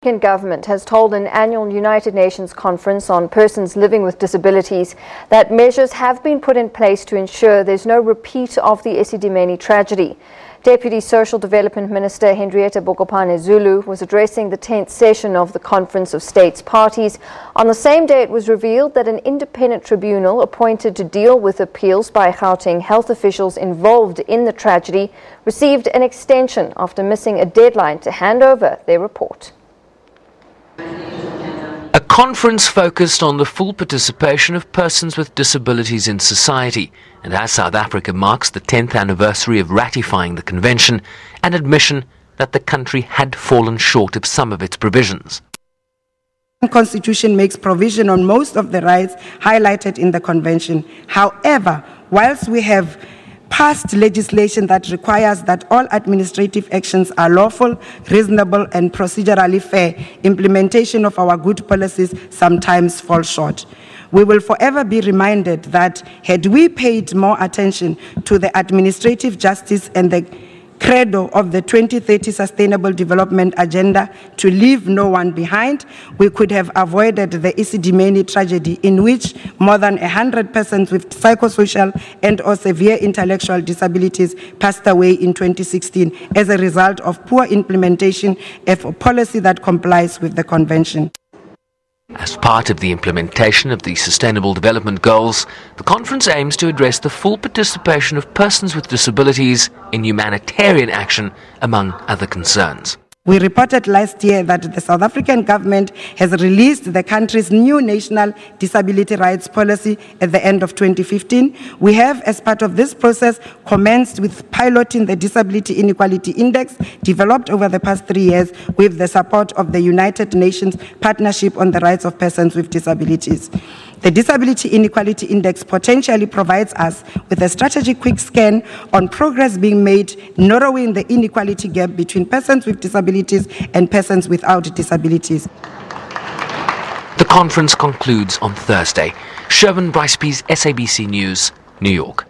The African government has told an annual United Nations conference on persons living with disabilities that measures have been put in place to ensure there's no repeat of the Esidimeni tragedy. Deputy Social Development Minister Hendrietta Bogopane-Zulu was addressing the 10th session of the Conference of States Parties. On the same day, it was revealed that an independent tribunal appointed to deal with appeals by Gauteng health officials involved in the tragedy received an extension after missing a deadline to hand over their report. A conference focused on the full participation of persons with disabilities in society, and as South Africa marks the 10th anniversary of ratifying the convention, an admission that the country had fallen short of some of its provisions. The Constitution makes provision on most of the rights highlighted in the convention. However, whilst we have passed legislation that requires that all administrative actions are lawful, reasonable and procedurally fair, implementation of our good policies sometimes falls short. We will forever be reminded that had we paid more attention to the administrative justice and the credo of the 2030 Sustainable Development Agenda to leave no one behind, we could have avoided the Esidimeni tragedy in which more than 100 persons with psychosocial and or severe intellectual disabilities passed away in 2016 as a result of poor implementation of a policy that complies with the convention. As part of the implementation of the Sustainable Development Goals, the conference aims to address the full participation of persons with disabilities in humanitarian action, among other concerns. We reported last year that the South African government has released the country's new national disability rights policy at the end of 2015. We have, as part of this process, commenced with piloting the Disability Inequality Index developed over the past 3 years with the support of the United Nations Partnership on the Rights of Persons with Disabilities. The Disability Inequality Index potentially provides us with a strategic quick scan on progress being made, narrowing the inequality gap between persons with disabilities and persons without disabilities. The conference concludes on Thursday. Sherwin Bryce's SABC News, New York.